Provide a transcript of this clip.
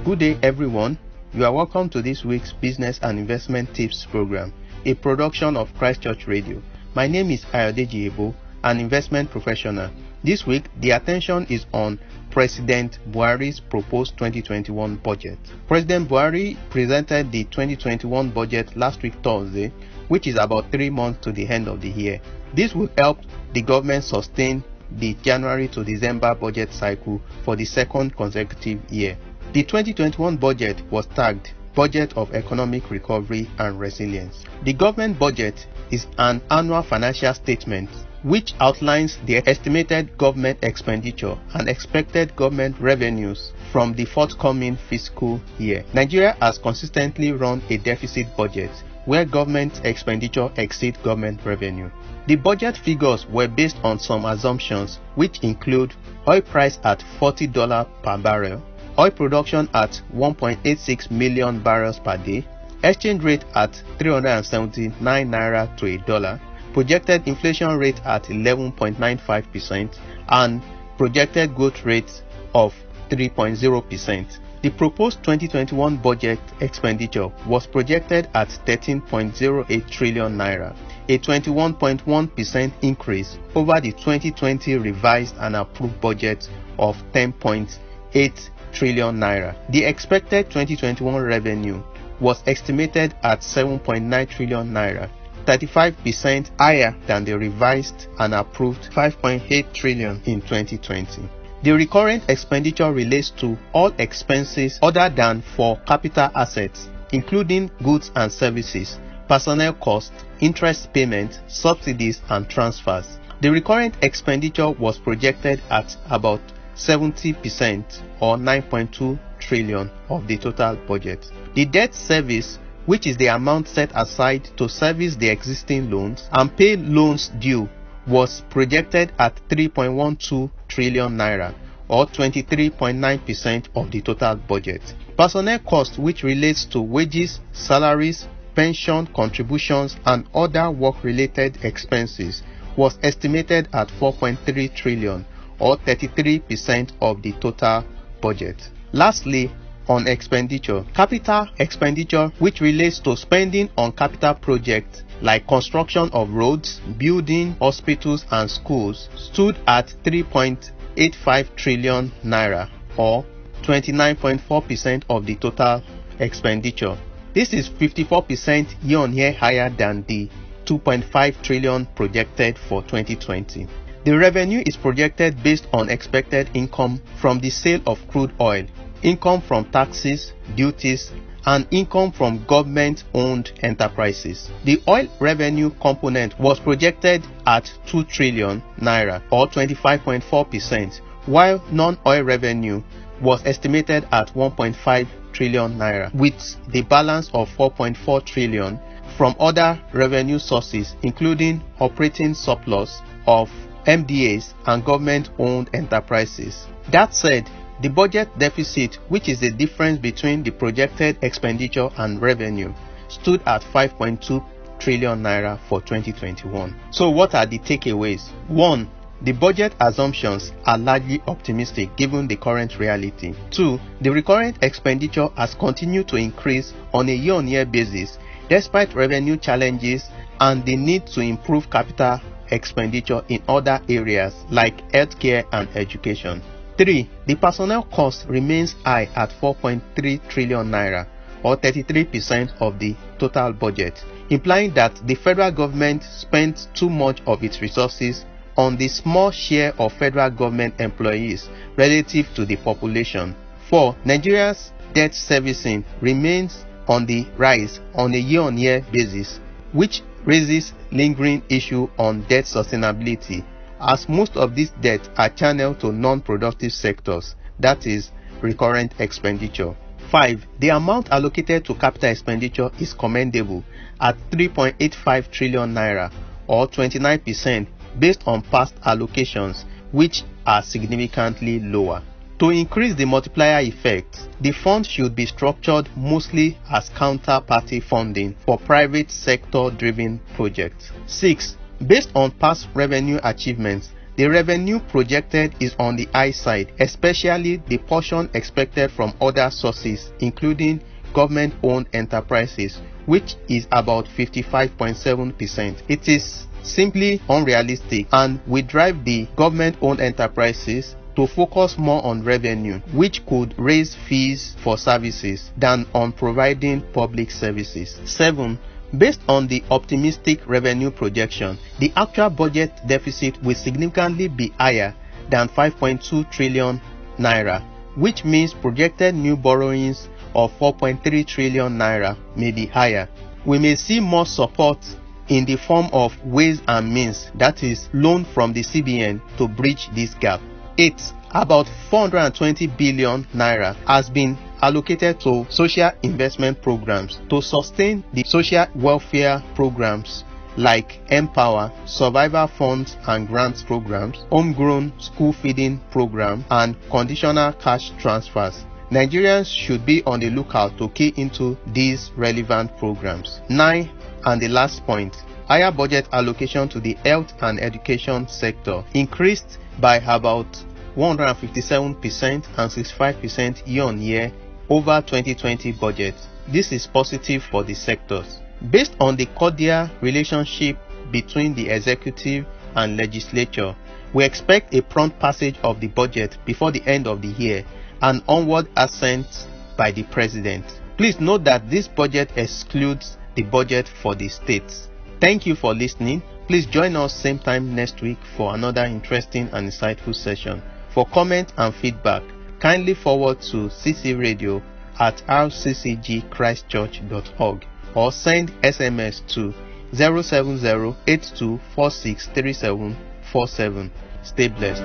Good day everyone, you are welcome to this week's Business and Investment Tips program, a production of Christchurch Radio. My name is Ayodeji, an investment professional. This week, the attention is on President Buhari's proposed 2021 budget. President Buhari presented the 2021 budget last week Thursday, which is about 3 months to the end of the year. This will help the government sustain the January to December budget cycle for the second consecutive year. The 2021 budget was tagged Budget of Economic Recovery and Resilience. The government budget is an annual financial statement which outlines the estimated government expenditure and expected government revenues from the forthcoming fiscal year. Nigeria has consistently run a deficit budget where government expenditure exceeds government revenue. The budget figures were based on some assumptions which include oil price at $40 per barrel, oil production at 1.86 million barrels per day, exchange rate at 379 naira to a dollar, projected inflation rate at 11.95%, and projected growth rate of 3.0%. The proposed 2021 budget expenditure was projected at 13.08 trillion naira, a 21.1% increase over the 2020 revised and approved budget of 10.8 trillion naira. The expected 2021 revenue was estimated at 7.9 trillion naira, 35% higher than the revised and approved 5.8 trillion in 2020. The recurrent expenditure relates to all expenses other than for capital assets, including goods and services, personnel costs, interest payments, subsidies, and transfers. The recurrent expenditure was projected at about 70% or 9.2 trillion of the total budget. The debt service, which is the amount set aside to service the existing loans and pay loans due, was projected at 3.12 trillion naira or 23.9% of the total budget. Personnel cost, which relates to wages, salaries, pension contributions and other work-related expenses, was estimated at 4.3 trillion or 33% of the total budget. Lastly, on expenditure, capital expenditure, which relates to spending on capital projects like construction of roads, building, hospitals and schools, stood at 3.85 trillion naira or 29.4% of the total expenditure. This is 54% year-on-year higher than the 2.5 trillion projected for 2020. The revenue is projected based on expected income from the sale of crude oil, income from taxes, duties, and income from government-owned enterprises. The oil revenue component was projected at 2 trillion naira or 25.4%, while non-oil revenue was estimated at 1.5 trillion naira, with the balance of 4.4 trillion from other revenue sources, including operating surplus of MDAs and government-owned enterprises. That said, the budget deficit, which is the difference between the projected expenditure and revenue, stood at 5.2 trillion naira for 2021. So what are the takeaways? 1. The budget assumptions are largely optimistic given the current reality. 2. The recurrent expenditure has continued to increase on a year-on-year basis despite revenue challenges and the need to improve capital expenditure in other areas like healthcare and education. 3. The personnel cost remains high at 4.3 trillion naira or 33% of the total budget, implying that the federal government spent too much of its resources on the small share of federal government employees relative to the population. 4. Nigeria's debt servicing remains on the rise on a year-on-year basis, which raises lingering issue on debt sustainability, as most of these debts are channeled to non-productive sectors, that is, recurrent expenditure. 5. The amount allocated to capital expenditure is commendable at 3.85 trillion naira or 29% based on past allocations, which are significantly lower. To increase the multiplier effect, the fund should be structured mostly as counterparty funding for private sector driven projects. 6. Based on past revenue achievements, The revenue projected is on the high side, especially the portion expected from other sources, including government-owned enterprises, which is about 55.7%. It is simply unrealistic and will drive the government-owned enterprises to focus more on revenue, which could raise fees for services than on providing public services. 7. Based on the optimistic revenue projection, the actual budget deficit will significantly be higher than 5.2 trillion naira, which means projected new borrowings of 4.3 trillion naira may be higher. We may see more support in the form of ways and means, that is, loan from the CBN to bridge this gap. 8. About 420 billion naira has been allocated to social investment programs to sustain the social welfare programs like Empower, Survivor Funds and Grants programs, Homegrown School Feeding Program, and Conditional Cash Transfers. Nigerians should be on the lookout to key into these relevant programs. 9. And the last point, higher budget allocation to the health and education sector increased by about 157% and 65% year-on-year over 2020 budget. This is positive for the sectors. Based on the cordial relationship between the executive and legislature, we expect a prompt passage of the budget before the end of the year and onward assent by the president. Please note that this budget excludes the budget for the states. Thank you for listening. Please join us same time next week for another interesting and insightful session. For comment and feedback, kindly forward to ccradio@rccgchristchurch.org or send SMS to 07082463747. Stay blessed.